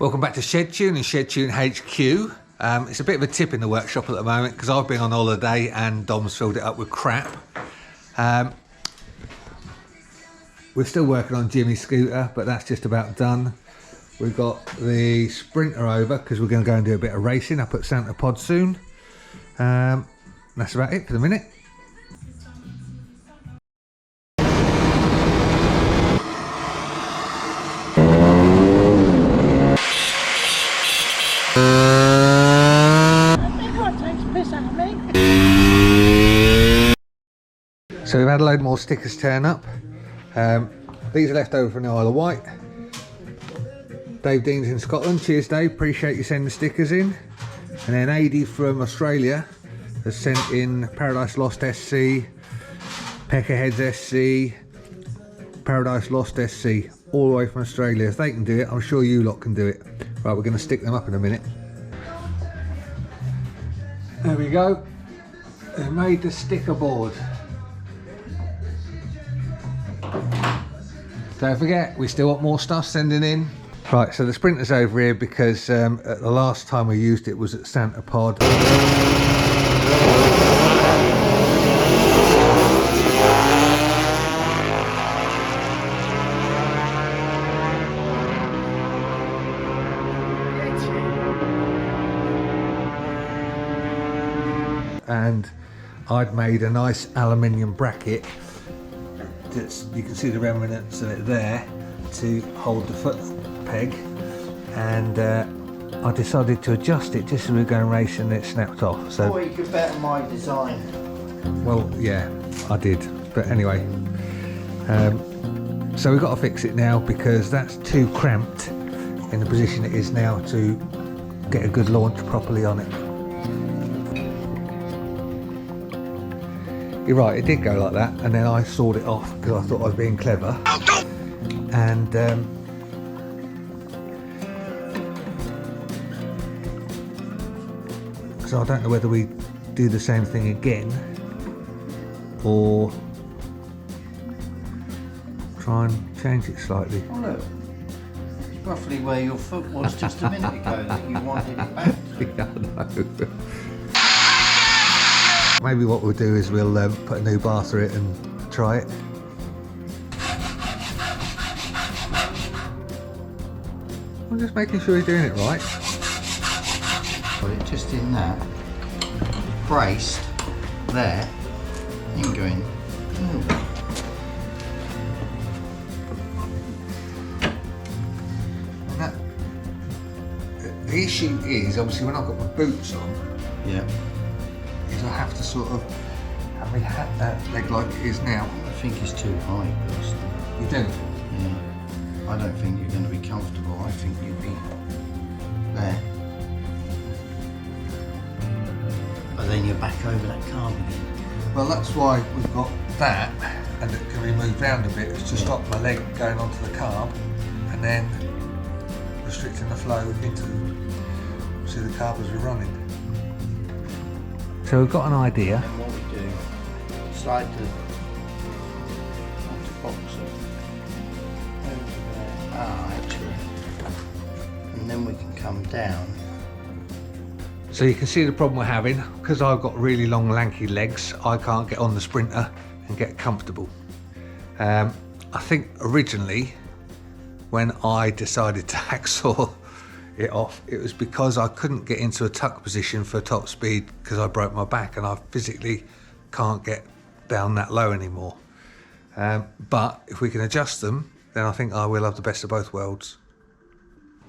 Welcome back to Shedtune and Shedtune HQ. It's a bit of a tip in the workshop at the moment because I've been on holiday and Dom's filled it up with crap. We're still working on Jimmy's scooter, but that's just about done. We've got the Sprinter over because we're going to go and do a bit of racing up at Santa Pod soon. That's about it for the minute. So we've had a load more stickers turn up. These are left over from the Isle of Wight. Dave Dean's in Scotland. Cheers, Dave. Appreciate you sending the stickers in. And then AD from Australia has sent in Paradise Lost SC, Peckerheads SC, Paradise Lost SC, all the way from Australia. If they can do it, I'm sure you lot can do it. Right, we're going to stick them up in a minute. There we go. They made the sticker board. Don't forget, we still want more stuff sending in. Right, so the Sprinter's over here because at the last time we used it was at Santa Pod. And I'd made a nice aluminium bracket. You can see the remnants of it there to hold the foot peg, and I decided to adjust it just as we were going racing and it snapped off. So, oh, you could better my design. Well, yeah, I did, but anyway, so we've got to fix it now because that's too cramped in the position it is now to get a good launch properly on it. You're right, it did go like that, and then I sawed it off because I thought I was being clever. And so I don't know whether we do the same thing again or try and change it slightly. Oh look, it's roughly where your foot was just a minute ago that you wanted it back. Yeah, I know. Maybe what we'll do is we'll put a new bar through it and try it. I'm just making sure you're doing it right. Got it just in that, braced there, and going. And that, the issue is obviously when I've got my boots on. Yeah. I have to sort of have my leg like it is now. I think it's too high, personally. You do? Yeah. I don't think you're going to be comfortable. I think you'll be there. But then you're back over that carb again. Well, that's why we've got that, and it can be moved round a bit to stop my leg going onto the carb, and then restricting the flow into the carb as we're running. So we've got an idea. And what we do, slide the box over there. Actually. And then we can come down. So you can see the problem we're having. Because I've got really long lanky legs, I can't get on the Sprinter and get comfortable. I think originally when I decided to hacksaw it off, it was because I couldn't get into a tuck position for top speed because I broke my back and I physically can't get down that low anymore. But if we can adjust them, then I think I will have the best of both worlds.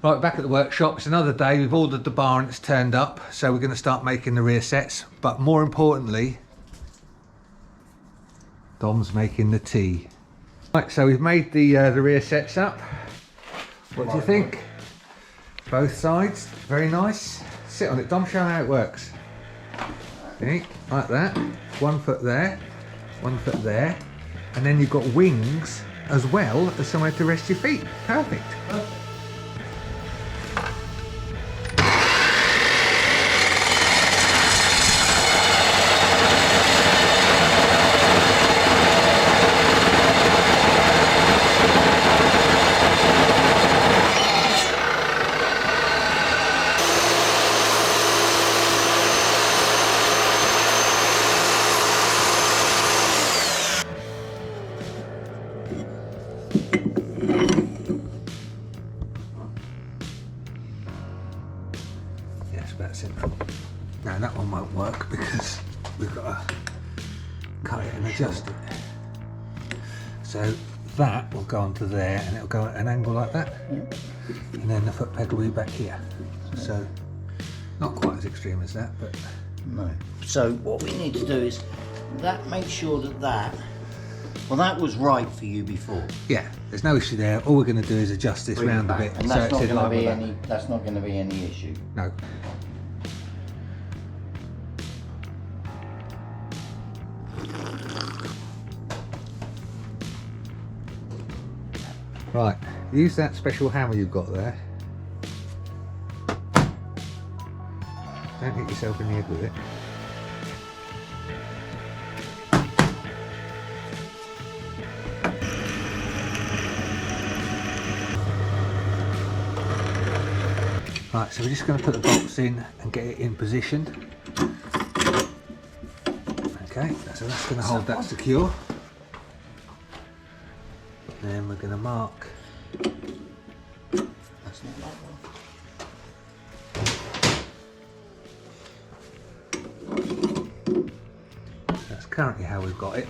Right, back at the workshop, it's another day. We've ordered the bar and it's turned up, so we're going to start making the rear sets. But more importantly, Dom's making the tea. Right, so we've made the rear sets up. What do you think? Both sides, very nice. Sit on it, Dom, show how it works. See, like that. 1 foot there, 1 foot there. And then you've got wings as well as somewhere to rest your feet. Perfect. got to cut it and adjust it. So that will go onto there and it'll go at an angle like that. And then the foot pedal will be back here. So not quite as extreme as that, but no. So what we need to do is that make sure that well, that was right for you before. yeah, there's no issue there. All we're going to do is adjust this Bring it round a back, bit. and so that's not it's in going to line be with that. any. That's not going to be any issue. No. Right, use that special hammer you've got there. Don't hit yourself in the head with it. Right, so we're just going to put the bolts in and get it in position. Okay, so that's going to hold that secure. Then we're going to mark. That's not that one. That's currently how we've got it.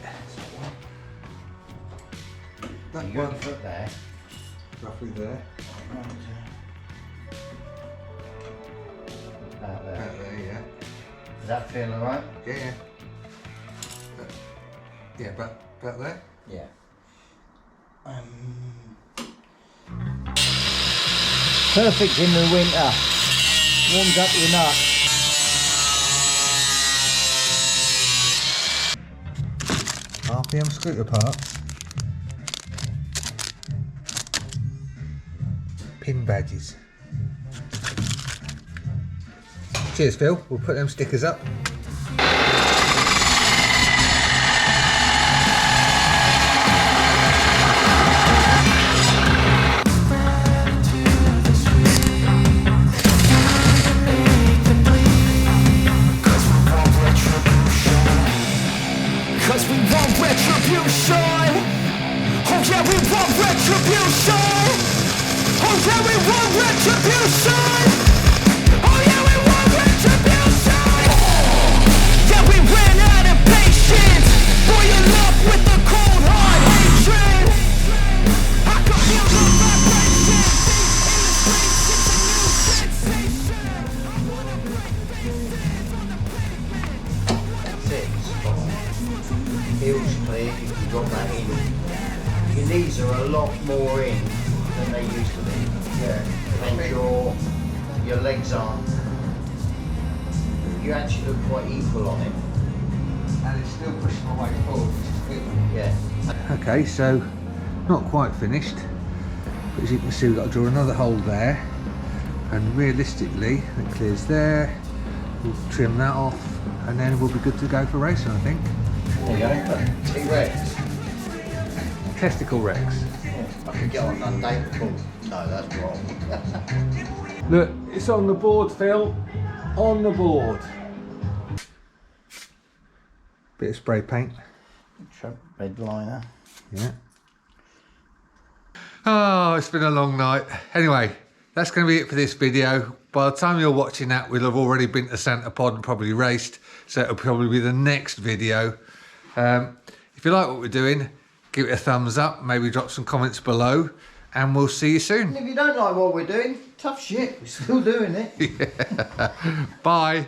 So you got the foot there. Roughly there. Out there. Out there, yeah. Does that feel alright? Yeah. Yeah, about there. Yeah. Perfect in the winter. Warms up your nuts. RPM scooter parts. Pin badges. Cheers, Phil. We'll put them stickers up. Cause we want retribution. Oh yeah, we want retribution. Oh yeah, we want retribution. Oh yeah, we want retribution. Yeah, we ran out of patience. Boil up with the cold hard hatred. I can feel the vibration. In the streets, it's a new sensation. I wanna break faces on the pavement. That's it. Spot on. Heels clear, you can drop that in. Your knees are a lot more in than they used to be. Yeah. And your legs aren't. You actually look quite equal on it. And it's still pushing my weight forward, which is good. Yeah. Okay, so not quite finished, but as you can see we've got to draw another hole there, and realistically it clears there. We'll trim that off and then we'll be good to go for racing, I think. There you go. T-Rex. Testicle Rex. I could get on undateable. No, that's wrong. Look, it's on the board, Phil. On the board. Bit of spray paint. Red liner. Yeah. Oh, it's been a long night. Anyway, that's going to be it for this video. By the time you're watching that, we'll have already been to Santa Pod and probably raced. So it'll probably be the next video. If you like what we're doing, give it a thumbs up. Maybe drop some comments below. And we'll see you soon. And if you don't like what we're doing, tough shit. We're still doing it. Yeah. Bye.